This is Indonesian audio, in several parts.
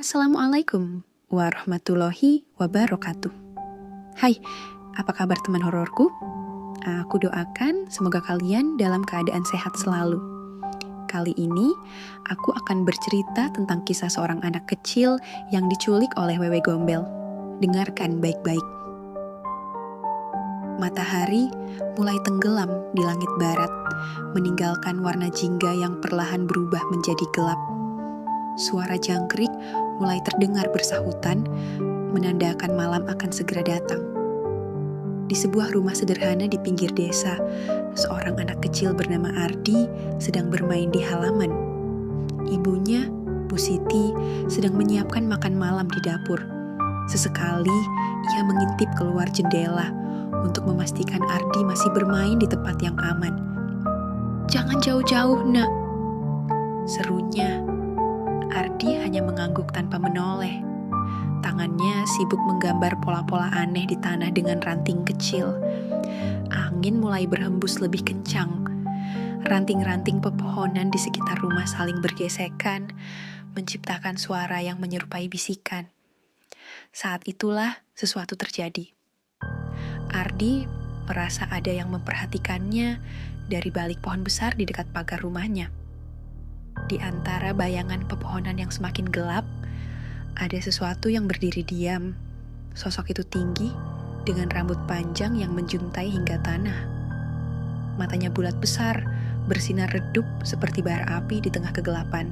Assalamualaikum warahmatullahi wabarakatuh. Hai, apa kabar teman hororku? Aku doakan semoga kalian dalam keadaan sehat selalu. Kali ini, aku akan bercerita tentang kisah seorang anak kecil yang diculik oleh wewe gombel. Dengarkan baik-baik. Matahari mulai tenggelam di langit barat, meninggalkan warna jingga yang perlahan berubah menjadi gelap. Suara jangkrik mulai terdengar bersahutan, menandakan malam akan segera datang. Di sebuah rumah sederhana di pinggir desa, seorang anak kecil bernama Ardi sedang bermain di halaman. Ibunya, Bu Siti, sedang menyiapkan makan malam di dapur. Sesekali, ia mengintip keluar jendela untuk memastikan Ardi masih bermain di tempat yang aman. "Jangan jauh-jauh, nak," serunya. Ardi hanya mengangguk tanpa menoleh. Tangannya sibuk menggambar pola-pola aneh di tanah dengan ranting kecil. Angin mulai berhembus lebih kencang. Ranting-ranting pepohonan di sekitar rumah saling bergesekan, menciptakan suara yang menyerupai bisikan. Saat itulah sesuatu terjadi. Ardi merasa ada yang memperhatikannya dari balik pohon besar di dekat pagar rumahnya. Di antara bayangan pepohonan yang semakin gelap, ada sesuatu yang berdiri diam. Sosok itu tinggi, dengan rambut panjang yang menjuntai hingga tanah. Matanya bulat besar, bersinar redup seperti bara api di tengah kegelapan.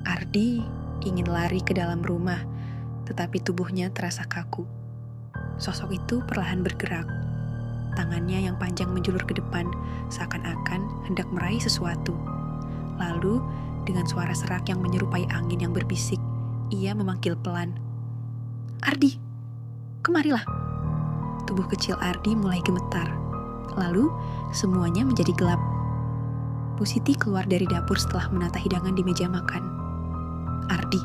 Ardi ingin lari ke dalam rumah, tetapi tubuhnya terasa kaku. Sosok itu perlahan bergerak. Tangannya yang panjang menjulur ke depan, seakan-akan hendak meraih sesuatu. Lalu, dengan suara serak yang menyerupai angin yang berbisik, ia memanggil pelan. "Ardi, kemarilah." Tubuh kecil Ardi mulai gemetar. Lalu, semuanya menjadi gelap. Bu Siti keluar dari dapur setelah menata hidangan di meja makan. "Ardi,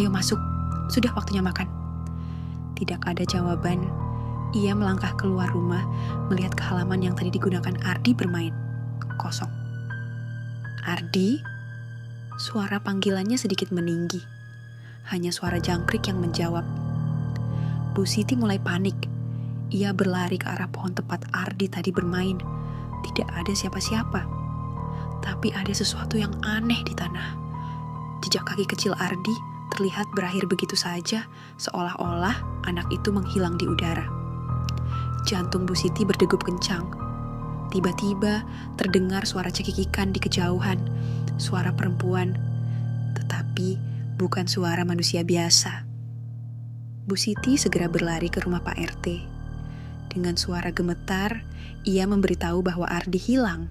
ayo masuk. Sudah waktunya makan." Tidak ada jawaban. Ia melangkah keluar rumah, melihat ke halaman yang tadi digunakan Ardi bermain. Kosong. "Ardi?" Suara panggilannya sedikit meninggi. Hanya suara jangkrik yang menjawab. Bu Siti mulai panik. Ia berlari ke arah pohon tempat Ardi tadi bermain. Tidak ada siapa-siapa. Tapi ada sesuatu yang aneh di tanah. Jejak kaki kecil Ardi terlihat berakhir begitu saja, seolah-olah anak itu menghilang di udara. Jantung Bu Siti berdegup kencang. Tiba-tiba terdengar suara cekikikan di kejauhan, suara perempuan, tetapi bukan suara manusia biasa. Bu Siti segera berlari ke rumah Pak RT. Dengan suara gemetar, ia memberitahu bahwa Ardi hilang.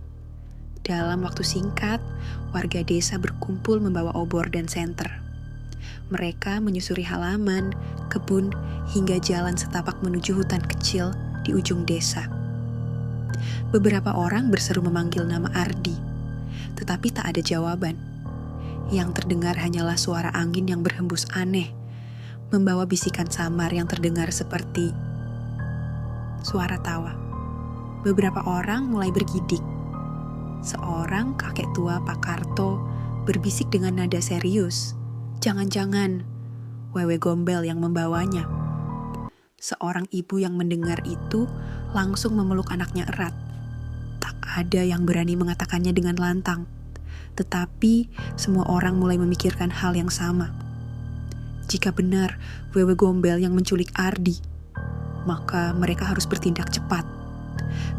Dalam waktu singkat, warga desa berkumpul membawa obor dan senter. Mereka menyusuri halaman, kebun, hingga jalan setapak menuju hutan kecil di ujung desa. Beberapa orang berseru memanggil nama Ardi, tetapi tak ada jawaban. Yang terdengar hanyalah suara angin yang berhembus aneh, membawa bisikan samar yang terdengar seperti suara tawa. Beberapa orang mulai bergidik. Seorang kakek tua Pak Karto berbisik dengan nada serius, "Jangan-jangan wewe gombel yang membawanya." Seorang ibu yang mendengar itu langsung memeluk anaknya erat. Tak ada yang berani mengatakannya dengan lantang, tetapi semua orang mulai memikirkan hal yang sama. Jika benar wewe gombel yang menculik Ardi, maka mereka harus bertindak cepat.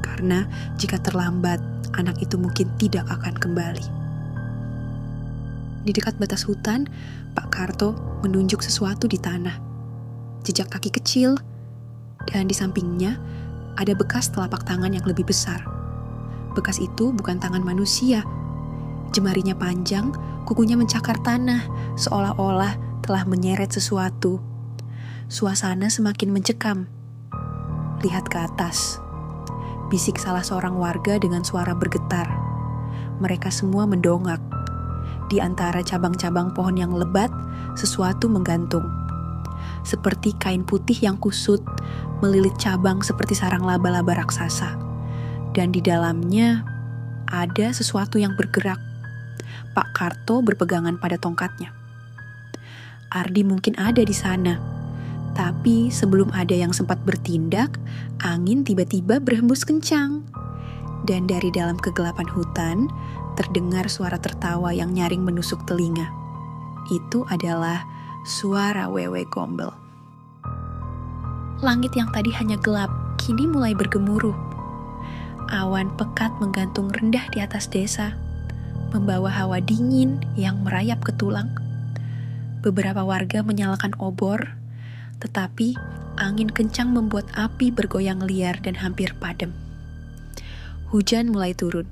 Karena jika terlambat, anak itu mungkin tidak akan kembali. Di dekat batas hutan, Pak Karto menunjuk sesuatu di tanah. Jejak kaki kecil, dan di sampingnya ada bekas telapak tangan yang lebih besar. Bekas itu bukan tangan manusia. Jemarinya panjang, kukunya mencakar tanah, seolah-olah telah menyeret sesuatu. Suasana semakin mencekam. Lihat ke atas. Bisik salah seorang warga dengan suara bergetar. Mereka semua mendongak. Di antara cabang-cabang pohon yang lebat, sesuatu menggantung. Seperti kain putih yang kusut, melilit cabang seperti sarang laba-laba raksasa. Dan di dalamnya ada sesuatu yang bergerak. Pak Karto berpegangan pada tongkatnya. Ardi mungkin ada di sana. Tapi sebelum ada yang sempat bertindak, angin tiba-tiba berhembus kencang. Dan dari dalam kegelapan hutan, terdengar suara tertawa yang nyaring menusuk telinga. Itu adalah suara Wewe Gombel. Langit yang tadi hanya gelap, kini mulai bergemuruh. Awan pekat menggantung rendah di atas desa, membawa hawa dingin yang merayap ke tulang. Beberapa warga menyalakan obor, tetapi angin kencang membuat api bergoyang liar dan hampir padam. Hujan mulai turun.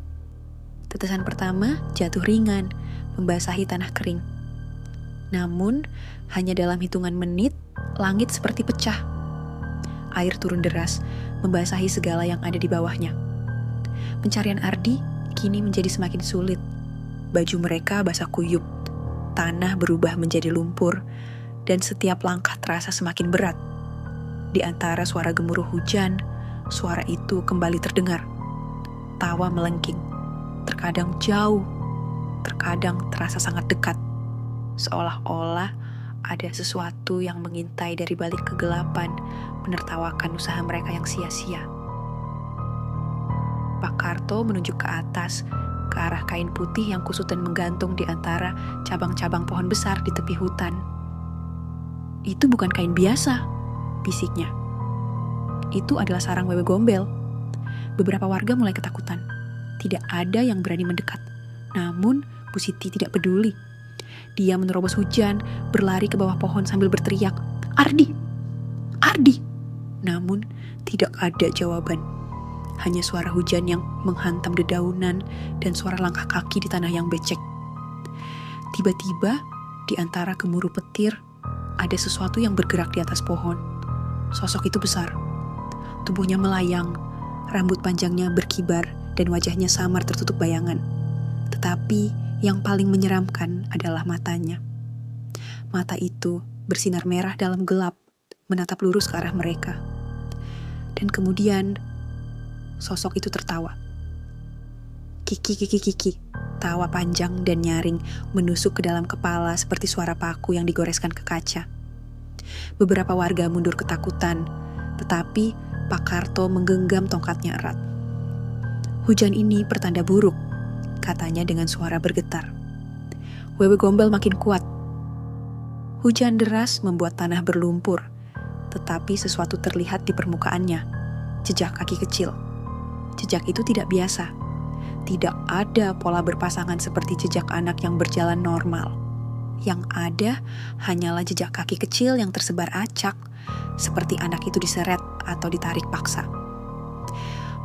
Tetesan pertama jatuh ringan, membasahi tanah kering. Namun, hanya dalam hitungan menit, langit seperti pecah. Air turun deras, membasahi segala yang ada di bawahnya. Pencarian Ardi kini menjadi semakin sulit. Baju mereka basah kuyup, tanah berubah menjadi lumpur, dan setiap langkah terasa semakin berat. Di antara suara gemuruh hujan, suara itu kembali terdengar. Tawa melengking, terkadang jauh, terkadang terasa sangat dekat. Seolah-olah ada sesuatu yang mengintai dari balik kegelapan, menertawakan usaha mereka yang sia-sia. Pak Karto menunjuk ke atas, ke arah kain putih yang kusut dan menggantung di antara cabang-cabang pohon besar di tepi hutan. Itu bukan kain biasa, bisiknya. Itu adalah sarang Wewe Gombel. Beberapa warga mulai ketakutan. Tidak ada yang berani mendekat. Namun, Bu Siti tidak peduli. Dia menerobos hujan, berlari ke bawah pohon sambil berteriak, "Ardi! Ardi!" Namun, tidak ada jawaban. Hanya suara hujan yang menghantam dedaunan dan suara langkah kaki di tanah yang becek. Tiba-tiba, di antara gemuruh petir, ada sesuatu yang bergerak di atas pohon. Sosok itu besar. Tubuhnya melayang, rambut panjangnya berkibar, dan wajahnya samar tertutup bayangan. Tetapi yang paling menyeramkan adalah matanya. Mata itu bersinar merah dalam gelap, menatap lurus ke arah mereka. Dan kemudian, sosok itu tertawa. Kiki, kiki, kiki. Tawa panjang dan nyaring menusuk ke dalam kepala seperti suara paku yang digoreskan ke kaca. Beberapa warga mundur ketakutan, tetapi Pak Karto menggenggam tongkatnya erat. "Hujan ini pertanda buruk," katanya dengan suara bergetar. Wewe Gombel makin kuat. Hujan deras membuat tanah berlumpur, tetapi sesuatu terlihat di permukaannya, jejak kaki kecil. Jejak itu tidak biasa. Tidak ada pola berpasangan seperti jejak anak yang berjalan normal. Yang ada hanyalah jejak kaki kecil yang tersebar acak, seperti anak itu diseret atau ditarik paksa.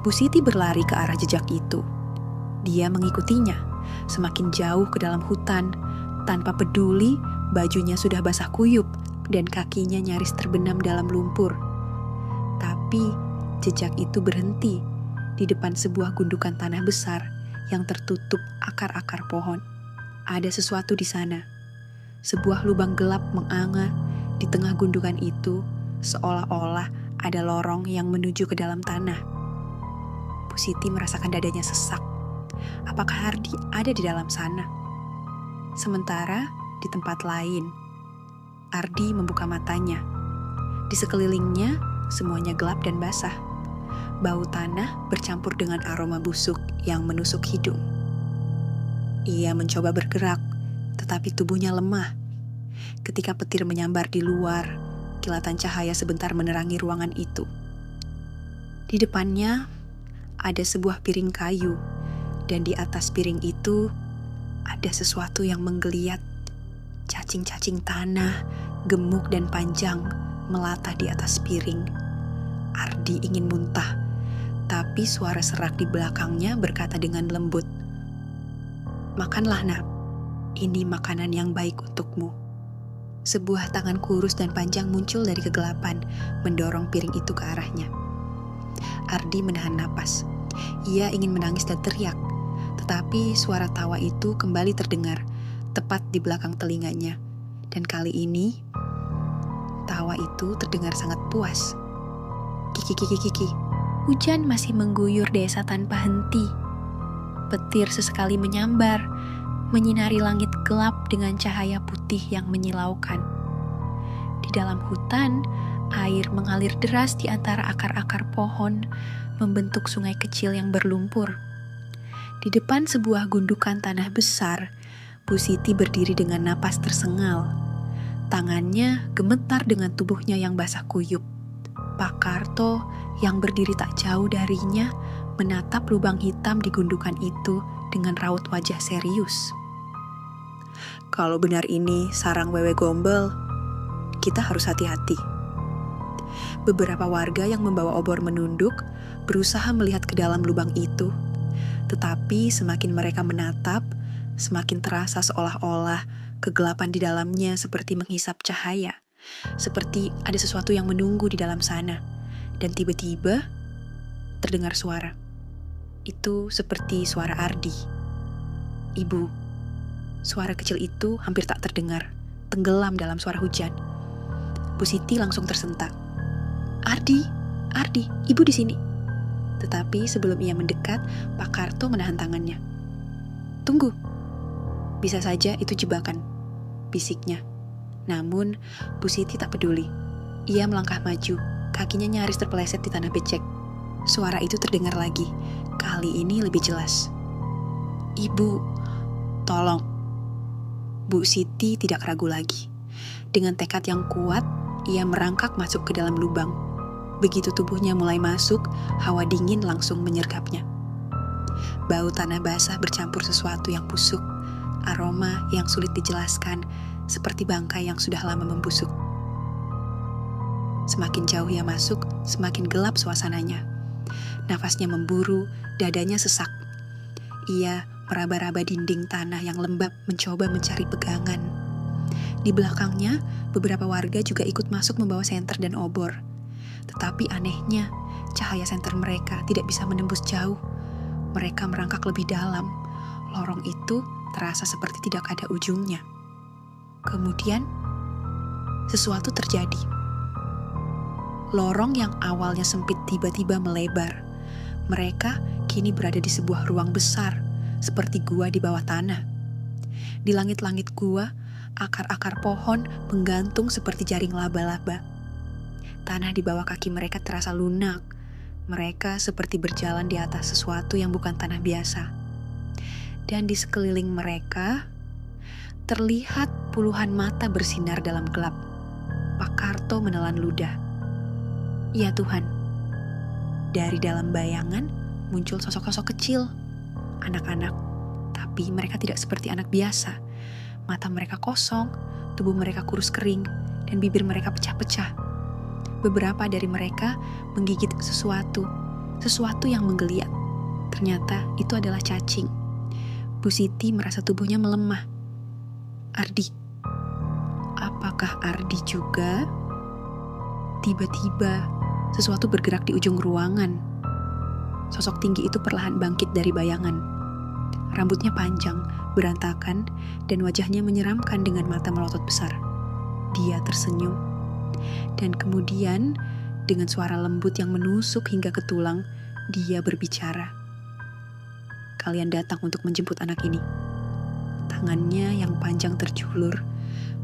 Bu Siti berlari ke arah jejak itu. Dia mengikutinya, semakin jauh ke dalam hutan, tanpa peduli bajunya sudah basah kuyup dan kakinya nyaris terbenam dalam lumpur. Tapi jejak itu berhenti di depan sebuah gundukan tanah besar yang tertutup akar-akar pohon. Ada sesuatu di sana. Sebuah lubang gelap menganga di tengah gundukan itu, seolah-olah ada lorong yang menuju ke dalam tanah. Bu Siti merasakan dadanya sesak. Apakah Ardi ada di dalam sana? Sementara di tempat lain, Ardi membuka matanya. Di sekelilingnya, semuanya gelap dan basah. Bau tanah bercampur dengan aroma busuk yang menusuk hidung. Ia mencoba bergerak, tetapi tubuhnya lemah. Ketika petir menyambar di luar, kilatan cahaya sebentar menerangi ruangan itu. Di depannya ada sebuah piring kayu, dan di atas piring itu ada sesuatu yang menggeliat. Cacing-cacing tanah, gemuk dan panjang, melata di atas piring. Ardi ingin muntah, tapi suara serak di belakangnya berkata dengan lembut, "Makanlah, nak. Ini makanan yang baik untukmu." Sebuah tangan kurus dan panjang muncul dari kegelapan, mendorong piring itu ke arahnya. Ardi menahan napas. Ia ingin menangis dan teriak, tetapi suara tawa itu kembali terdengar, tepat di belakang telinganya. Dan kali ini, tawa itu terdengar sangat puas. Kiki, kiki, kiki. Hujan masih mengguyur desa tanpa henti. Petir sesekali menyambar, menyinari langit gelap dengan cahaya putih yang menyilaukan. dalam hutan, air mengalir deras di antara akar-akar pohon, membentuk sungai kecil yang berlumpur. Di depan sebuah gundukan tanah besar, Bu Siti berdiri dengan napas tersengal. Tangannya gemetar dengan tubuhnya yang basah kuyup. Pak Karto yang berdiri tak jauh darinya menatap lubang hitam di gundukan itu dengan raut wajah serius. Kalau benar ini sarang wewe gombel, kita harus hati-hati. Beberapa warga yang membawa obor menunduk, berusaha melihat ke dalam lubang itu. Tetapi semakin mereka menatap, semakin terasa seolah-olah kegelapan di dalamnya seperti menghisap cahaya. Seperti ada sesuatu yang menunggu di dalam sana. Dan tiba-tiba terdengar suara. Itu seperti suara Ardi. Ibu, suara kecil itu hampir tak terdengar, tenggelam dalam suara hujan. Bu Siti langsung tersentak. Ardi, ibu di sini. Tetapi sebelum ia mendekat, Pak Karto menahan tangannya. Tunggu, bisa saja itu jebakan, bisiknya. Namun, Bu Siti tak peduli. Ia melangkah maju, kakinya nyaris terpeleset di tanah becek. Suara itu terdengar lagi, kali ini lebih jelas. Ibu, tolong. Bu Siti tidak ragu lagi. Dengan tekad yang kuat, ia merangkak masuk ke dalam lubang. Begitu tubuhnya mulai masuk, hawa dingin langsung menyergapnya. Bau tanah basah bercampur sesuatu yang busuk, aroma yang sulit dijelaskan, seperti bangkai yang sudah lama membusuk. Semakin jauh ia masuk, semakin gelap suasananya. Nafasnya memburu, dadanya sesak. Ia meraba-raba dinding tanah yang lembab mencoba mencari pegangan. Di belakangnya, beberapa warga juga ikut masuk membawa senter dan obor. Tetapi anehnya, cahaya senter mereka tidak bisa menembus jauh. Mereka merangkak lebih dalam. Lorong itu terasa seperti tidak ada ujungnya. Kemudian, sesuatu terjadi. Lorong yang awalnya sempit tiba-tiba melebar. Mereka kini berada di sebuah ruang besar, seperti gua di bawah tanah. Di langit-langit gua, akar-akar pohon menggantung seperti jaring laba-laba. Tanah di bawah kaki mereka terasa lunak. Mereka seperti berjalan di atas sesuatu yang bukan tanah biasa. Dan di sekeliling mereka, terlihat puluhan mata bersinar dalam gelap. Pak Karto menelan ludah. Ya Tuhan, dari dalam bayangan muncul sosok-sosok kecil, anak-anak, tapi mereka tidak seperti anak biasa. Mata mereka kosong, tubuh mereka kurus kering, dan bibir mereka pecah-pecah. Beberapa dari mereka menggigit sesuatu yang menggeliat. Ternyata itu adalah cacing. Bu Siti merasa tubuhnya melemah. Ardi. Apakah Ardi juga? Tiba-tiba, sesuatu bergerak di ujung ruangan. Sosok tinggi itu perlahan bangkit dari bayangan. Rambutnya panjang, berantakan, dan wajahnya menyeramkan dengan mata melotot besar. Dia tersenyum. Dan kemudian, dengan suara lembut yang menusuk hingga ke tulang, dia berbicara. Kalian datang untuk menjemput anak ini. Tangannya yang panjang terjulur,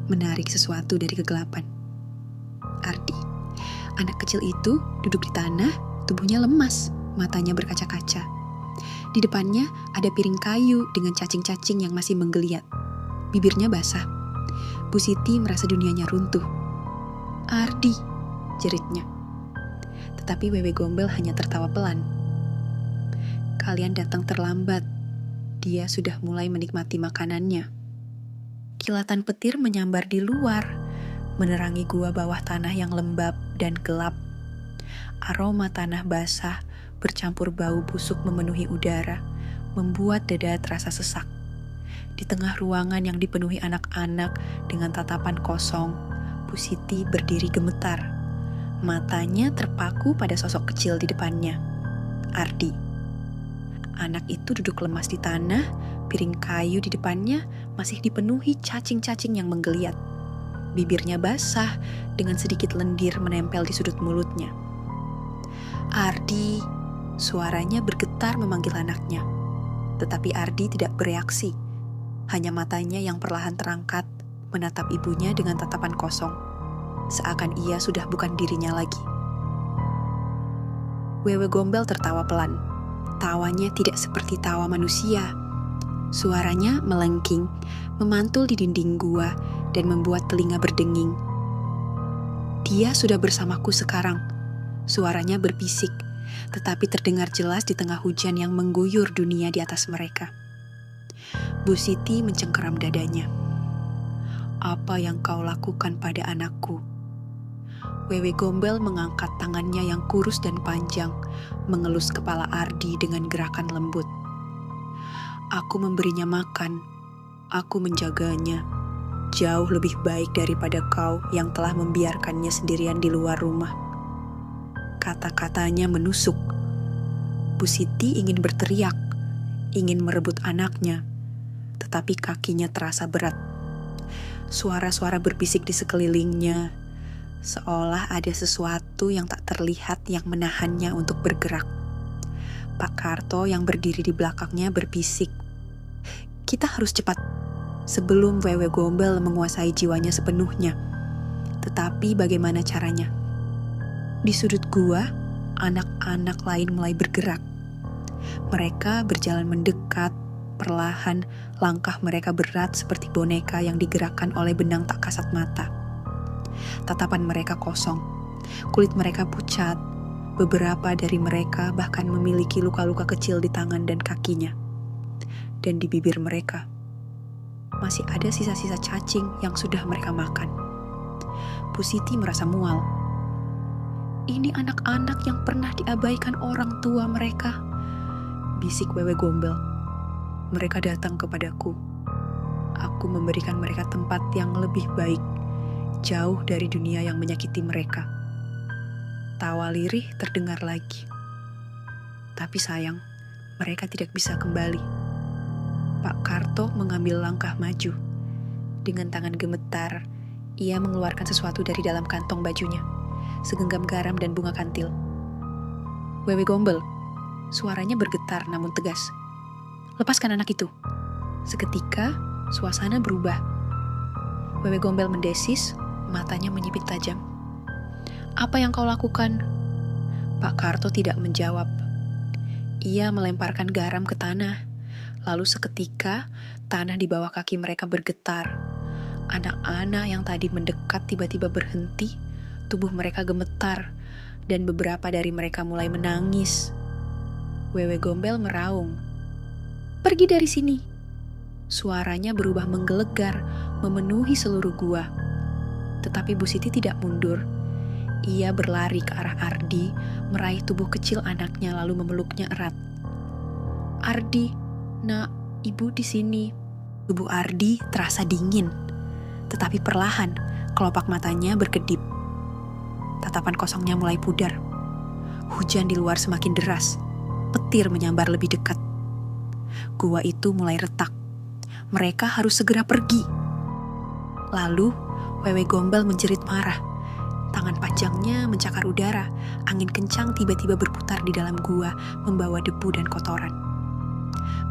menarik sesuatu dari kegelapan. Ardi. Anak kecil itu duduk di tanah, tubuhnya lemas, matanya berkaca-kaca. Di depannya ada piring kayu dengan cacing-cacing yang masih menggeliat. Bibirnya basah. Bu Siti merasa dunianya runtuh. Ardi, jeritnya. Tetapi Wewe Gombel hanya tertawa pelan. Kalian datang terlambat. Dia sudah mulai menikmati makanannya. Kilatan petir menyambar di luar, menerangi gua bawah tanah yang lembab dan gelap. Aroma tanah basah bercampur bau busuk memenuhi udara, membuat dada terasa sesak. Di tengah ruangan yang dipenuhi anak-anak dengan tatapan kosong, Bu Siti berdiri gemetar. Matanya terpaku pada sosok kecil di depannya, Ardi. Anak itu duduk lemas di tanah, piring kayu di depannya masih dipenuhi cacing-cacing yang menggeliat. Bibirnya basah dengan sedikit lendir menempel di sudut mulutnya. Ardi, suaranya bergetar memanggil anaknya. Tetapi Ardi tidak bereaksi. Hanya matanya yang perlahan terangkat, menatap ibunya dengan tatapan kosong. seakan ia sudah bukan dirinya lagi. Wewe Gombel tertawa pelan. Tawanya tidak seperti tawa manusia. Suaranya melengking, memantul di dinding gua dan membuat telinga berdenging. Dia sudah bersamaku sekarang. Suaranya berbisik, tetapi terdengar jelas di tengah hujan yang mengguyur dunia di atas mereka. Bu Siti mencengkeram dadanya. Apa yang kau lakukan pada anakku? Wewe Gombel mengangkat tangannya yang kurus dan panjang, mengelus kepala Ardi dengan gerakan lembut. Aku memberinya makan, aku menjaganya. Jauh lebih baik daripada kau yang telah membiarkannya sendirian di luar rumah. Kata-katanya menusuk. Bu Siti ingin berteriak, ingin merebut anaknya, tetapi kakinya terasa berat. Suara-suara berbisik di sekelilingnya, seolah ada sesuatu yang tak terlihat yang menahannya untuk bergerak. Pak Karto yang berdiri di belakangnya berbisik, "Kita harus cepat, sebelum Wewe Gombel menguasai jiwanya sepenuhnya." Tetapi bagaimana caranya? Di sudut gua, anak-anak lain mulai bergerak. Mereka berjalan mendekat, perlahan, langkah mereka berat seperti boneka yang digerakkan oleh benang tak kasat mata. Tatapan mereka kosong, kulit mereka pucat, beberapa dari mereka bahkan memiliki luka-luka kecil di tangan dan kakinya. Dan di bibir mereka, masih ada sisa-sisa cacing yang sudah mereka makan. Bu Siti merasa mual. Ini anak-anak yang pernah diabaikan orang tua mereka, bisik Wewe Gombel. Mereka datang kepadaku. Aku memberikan mereka tempat yang lebih baik, jauh dari dunia yang menyakiti mereka. Tawa lirih terdengar lagi. Tapi sayang, mereka tidak bisa kembali. Pak Karto mengambil langkah maju. Dengan tangan gemetar, ia mengeluarkan sesuatu dari dalam kantong bajunya. Segenggam garam dan bunga kantil. Wewe Gombel, suaranya bergetar namun tegas. Lepaskan anak itu. Seketika, suasana berubah. Wewe Gombel mendesis, matanya menyipit tajam. Apa yang kau lakukan? Pak Karto tidak menjawab. Ia melemparkan garam ke tanah. Lalu seketika, tanah di bawah kaki mereka bergetar. Anak-anak yang tadi mendekat tiba-tiba berhenti. Tubuh mereka gemetar, dan beberapa dari mereka mulai menangis. Wewe Gombel meraung. Pergi dari sini. Suaranya berubah menggelegar, memenuhi seluruh gua. Tetapi Bu Siti tidak mundur. Ia berlari ke arah Ardi, meraih tubuh kecil anaknya lalu memeluknya erat. Ardi, nak, ibu di sini. Tubuh Ardi terasa dingin, tetapi perlahan kelopak matanya berkedip. Tatapan kosongnya mulai pudar. Hujan di luar semakin deras. Petir menyambar lebih dekat. Gua itu mulai retak. Mereka harus segera pergi. Lalu, Wewe Gombel menjerit marah. Tangan panjangnya mencakar udara. Angin kencang tiba-tiba berputar di dalam gua, membawa debu dan kotoran.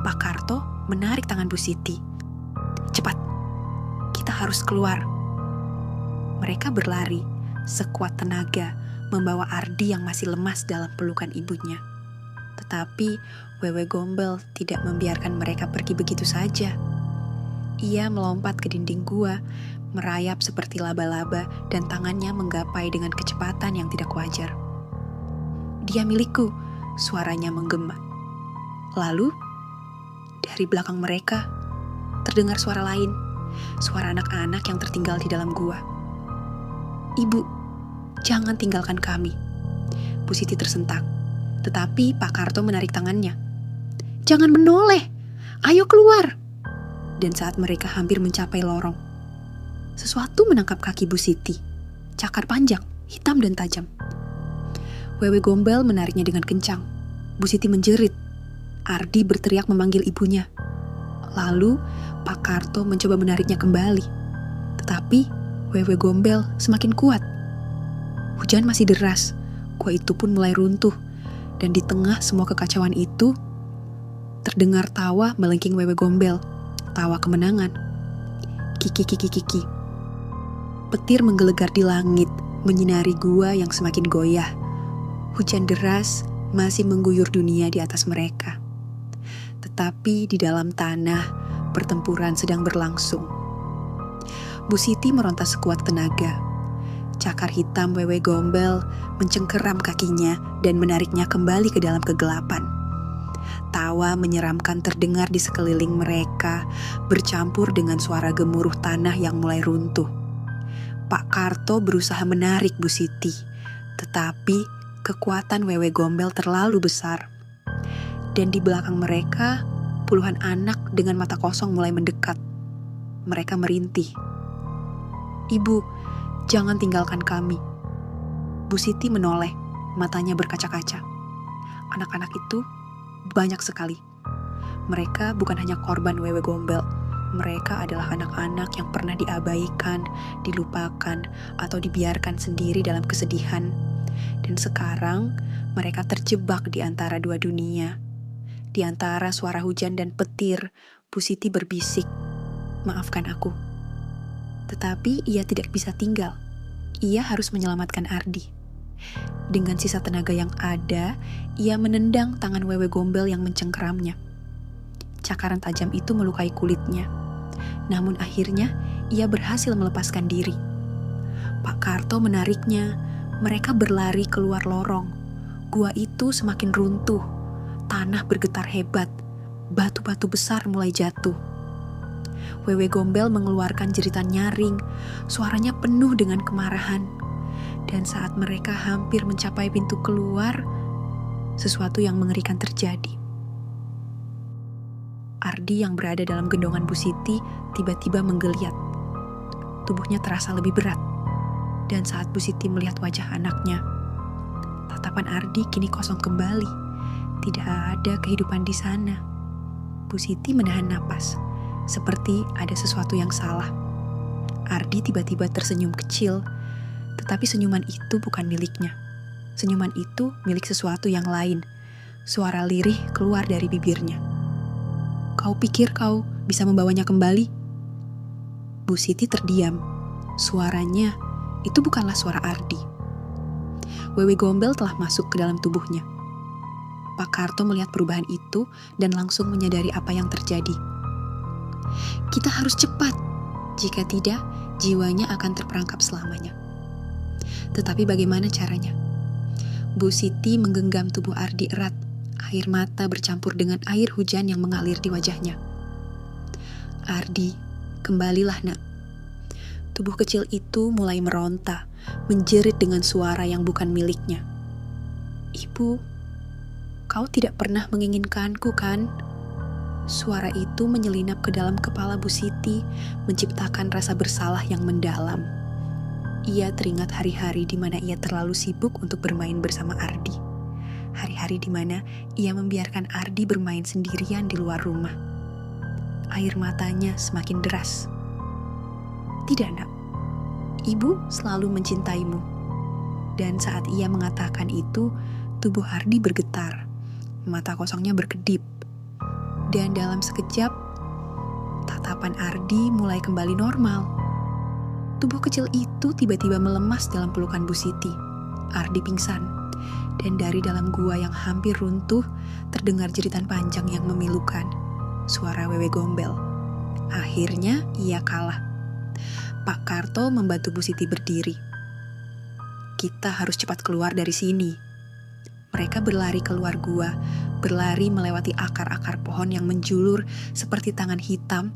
Pak Karto menarik tangan Bu Siti. Cepat, kita harus keluar. Mereka berlari sekuat tenaga, membawa Ardi yang masih lemas dalam pelukan ibunya. Tetapi Wewe Gombel tidak membiarkan mereka pergi begitu saja. Ia melompat ke dinding gua, merayap seperti laba-laba dan tangannya menggapai dengan kecepatan yang tidak wajar. Dia milikku, suaranya menggema. Lalu, dari belakang mereka, terdengar suara lain, suara anak-anak yang tertinggal di dalam gua. Ibu, jangan tinggalkan kami. Bu Siti tersentak, tetapi Pak Karto menarik tangannya. Jangan menoleh, ayo keluar. Dan saat mereka hampir mencapai lorong, sesuatu menangkap kaki Bu Siti. Cakar panjang, hitam dan tajam. Wewe Gombel menariknya dengan kencang. Bu Siti menjerit. Ardi berteriak memanggil ibunya. Lalu Pak Karto mencoba menariknya kembali. Tetapi Wewe Gombel semakin kuat. Hujan masih deras, gua itu pun mulai runtuh. Dan di tengah semua kekacauan itu, terdengar tawa melengking Wewe Gombel. Tawa kemenangan. Kiki kiki kiki. Petir menggelegar di langit, menyinari gua yang semakin goyah. Hujan deras masih mengguyur dunia di atas mereka. Tetapi di dalam tanah, pertempuran sedang berlangsung. Bu Siti meronta sekuat tenaga. Cakar hitam Wewe Gombel mencengkeram kakinya dan menariknya kembali ke dalam kegelapan. Tawa menyeramkan terdengar di sekeliling mereka, bercampur dengan suara gemuruh tanah yang mulai runtuh. Pak Karto berusaha menarik Bu Siti, tetapi kekuatan Wewe Gombel terlalu besar. Dan di belakang mereka, puluhan anak dengan mata kosong mulai mendekat. Mereka merintih. "Ibu, jangan tinggalkan kami." Bu Siti menoleh, matanya berkaca-kaca. Anak-anak itu banyak sekali. Mereka bukan hanya korban Wewe Gombel. Mereka adalah anak-anak yang pernah diabaikan, dilupakan, atau dibiarkan sendiri dalam kesedihan. Dan sekarang mereka terjebak di antara dua dunia. Di antara suara hujan dan petir, Bu Siti berbisik, "Maafkan aku." Tetapi ia tidak bisa tinggal. Ia harus menyelamatkan Ardi. Dengan sisa tenaga yang ada, ia menendang tangan Wewe Gombel yang mencengkeramnya. Cakaran tajam itu melukai kulitnya. Namun akhirnya ia berhasil melepaskan diri. Pak Karto menariknya. Mereka berlari keluar lorong. Gua itu semakin runtuh. Tanah bergetar hebat. Batu-batu besar mulai jatuh. Wewe Gombel mengeluarkan jeritan nyaring. Suaranya penuh dengan kemarahan. Dan saat mereka hampir mencapai pintu keluar, sesuatu yang mengerikan terjadi. Ardi yang berada dalam gendongan Bu Siti tiba-tiba menggeliat. Tubuhnya terasa lebih berat. Dan saat Bu Siti melihat wajah anaknya, tatapan Ardi kini kosong kembali. Tidak ada kehidupan di sana. Bu Siti menahan napas, seperti ada sesuatu yang salah. Ardi tiba-tiba tersenyum kecil, tetapi senyuman itu bukan miliknya. Senyuman itu milik sesuatu yang lain. Suara lirih keluar dari bibirnya. "Kau pikir kau bisa membawanya kembali?" Bu Siti terdiam. Suaranya itu bukanlah suara Ardi. Wewe Gombel telah masuk ke dalam tubuhnya. Pak Karto melihat perubahan itu dan langsung menyadari apa yang terjadi. "Kita harus cepat. Jika tidak, jiwanya akan terperangkap selamanya." Tetapi bagaimana caranya? Bu Siti menggenggam tubuh Ardi erat. Air mata bercampur dengan air hujan yang mengalir di wajahnya. "Ardi, kembalilah nak." Tubuh kecil itu mulai meronta, menjerit dengan suara yang bukan miliknya. "Ibu, kau tidak pernah menginginkanku, kan?" Suara itu menyelinap ke dalam kepala Bu Siti, menciptakan rasa bersalah yang mendalam. Ia teringat hari-hari di mana ia terlalu sibuk untuk bermain bersama Ardi. Hari-hari di mana ia membiarkan Ardi bermain sendirian di luar rumah. Air matanya semakin deras. "Tidak, nak. Ibu selalu mencintaimu." Dan saat ia mengatakan itu, tubuh Ardi bergetar. Mata kosongnya berkedip. Dan dalam sekejap, tatapan Ardi mulai kembali normal. Tubuh kecil itu tiba-tiba melemas dalam pelukan Bu Siti. Ardi pingsan. Dan dari dalam gua yang hampir runtuh, terdengar jeritan panjang yang memilukan. Suara Wewe Gombel. Akhirnya ia kalah. Pak Karto membantu Bu Siti berdiri. "Kita harus cepat keluar dari sini." Mereka berlari keluar gua, berlari melewati akar-akar pohon yang menjulur seperti tangan hitam.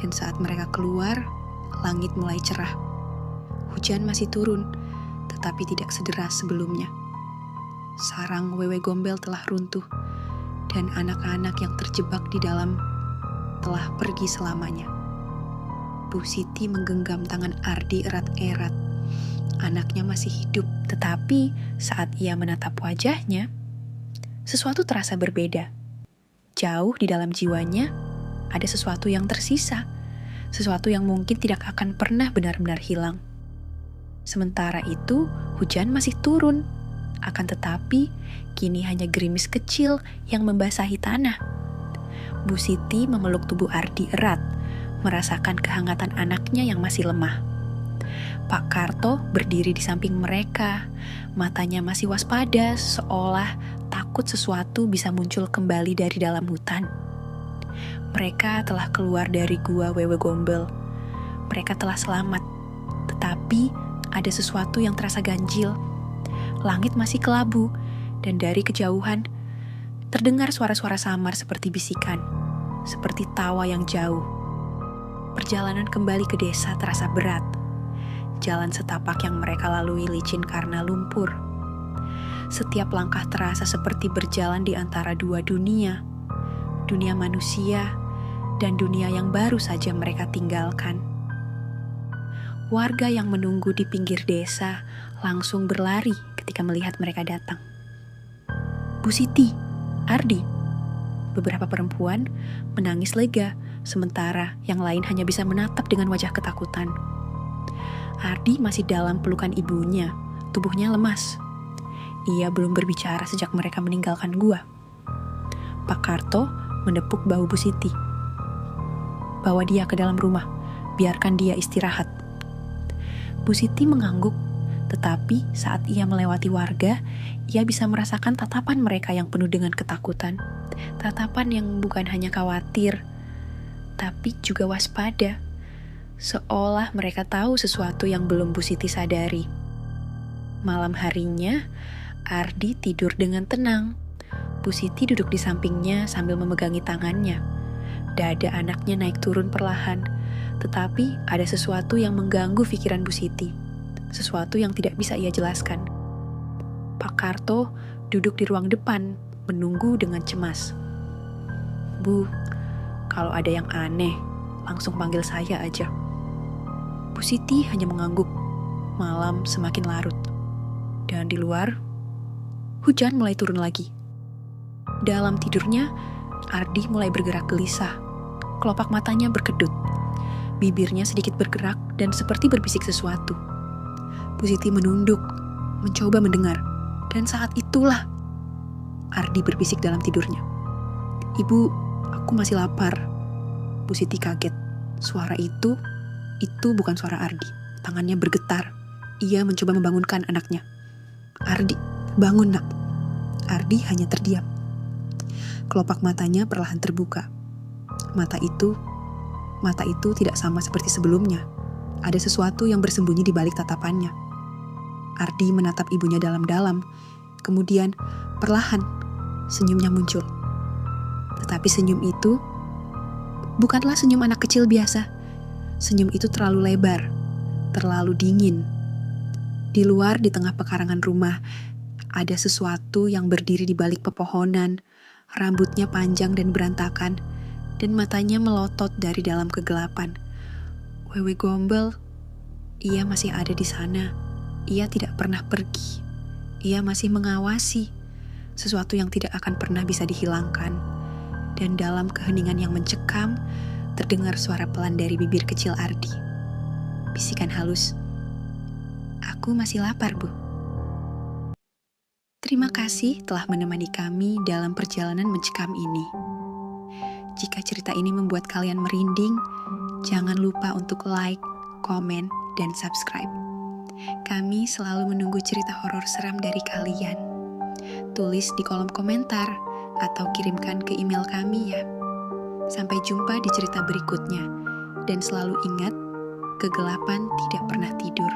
Dan saat mereka keluar, langit mulai cerah. Hujan masih turun, tetapi tidak sederas sebelumnya. Sarang Wewe Gombel telah runtuh, dan anak-anak yang terjebak di dalam telah pergi selamanya. Bu Siti menggenggam tangan Ardi erat-erat. Anaknya masih hidup, tetapi saat ia menatap wajahnya, sesuatu terasa berbeda. Jauh di dalam jiwanya, ada sesuatu yang tersisa, sesuatu yang mungkin tidak akan pernah benar-benar hilang. Sementara itu, hujan masih turun, akan tetapi kini hanya gerimis kecil yang membasahi tanah. Bu Siti memeluk tubuh Ardi erat, merasakan kehangatan anaknya yang masih lemah. Pak Karto berdiri di samping mereka. Matanya masih waspada, seolah takut sesuatu bisa muncul kembali dari dalam hutan. Mereka telah keluar dari gua Wewe Gombel. Mereka telah selamat. Tetapi ada sesuatu yang terasa ganjil. Langit masih kelabu, dan dari kejauhan terdengar suara-suara samar seperti bisikan, seperti tawa yang jauh. Perjalanan kembali ke desa terasa berat. Jalan setapak yang mereka lalui licin karena lumpur. Setiap langkah terasa seperti berjalan di antara dua dunia. Dunia manusia dan dunia yang baru saja mereka tinggalkan. Warga yang menunggu di pinggir desa langsung berlari ketika melihat mereka datang. Bu Siti, Ardi. Beberapa perempuan menangis lega, sementara yang lain hanya bisa menatap dengan wajah ketakutan. Ardi masih dalam pelukan ibunya, tubuhnya lemas. Ia belum berbicara sejak mereka meninggalkan gua. Pak Karto menepuk bahu Bu Siti. Bawa dia ke dalam rumah, biarkan dia istirahat. Bu Siti mengangguk, tetapi saat ia melewati warga, ia bisa merasakan tatapan mereka yang penuh dengan ketakutan. Tatapan yang bukan hanya khawatir, tapi juga waspada. Seolah mereka tahu sesuatu yang belum Bu Siti sadari. Malam harinya, Ardi tidur dengan tenang. Bu Siti duduk di sampingnya sambil memegangi tangannya. Dada anaknya naik turun perlahan, tetapi ada sesuatu yang mengganggu pikiran Bu Siti. Sesuatu yang tidak bisa ia jelaskan. Pak Karto duduk di ruang depan, menunggu dengan cemas. Bu, kalau ada yang aneh, langsung panggil saya aja. Bu Siti hanya mengangguk. Malam semakin larut. Dan di luar, hujan mulai turun lagi. Dalam tidurnya, Ardi mulai bergerak gelisah. Kelopak matanya berkedut. Bibirnya sedikit bergerak dan seperti berbisik sesuatu. Bu Siti menunduk, mencoba mendengar. Dan saat itulah Ardi berbisik dalam tidurnya. Ibu, aku masih lapar. Bu Siti kaget. Suara itu bukan suara Ardi. Tangannya bergetar. Ia mencoba membangunkan anaknya. Ardi, bangun nak. Ardi hanya terdiam. Kelopak matanya perlahan terbuka. Mata itu tidak sama seperti sebelumnya. Ada sesuatu yang bersembunyi di balik tatapannya. Ardi menatap ibunya dalam-dalam. Kemudian, perlahan, senyumnya muncul. Tetapi senyum itu bukanlah senyum anak kecil biasa. Senyum itu terlalu lebar, terlalu dingin. Di luar, di tengah pekarangan rumah, ada sesuatu yang berdiri di balik pepohonan. Rambutnya panjang dan berantakan, dan matanya melotot dari dalam kegelapan. Wewe Gombel, ia masih ada di sana. Ia tidak pernah pergi. Ia masih mengawasi sesuatu yang tidak akan pernah bisa dihilangkan. Dan dalam keheningan yang mencekam, terdengar suara pelan dari bibir kecil Ardi. Bisikan halus, "Aku masih lapar, Bu." Terima kasih telah menemani kami dalam perjalanan mencekam ini. Jika cerita ini membuat kalian merinding, jangan lupa untuk like, komen, dan subscribe. Kami selalu menunggu cerita horor seram dari kalian. Tulis di kolom komentar atau kirimkan ke email kami ya. Sampai jumpa di cerita berikutnya. Dan selalu ingat, kegelapan tidak pernah tidur.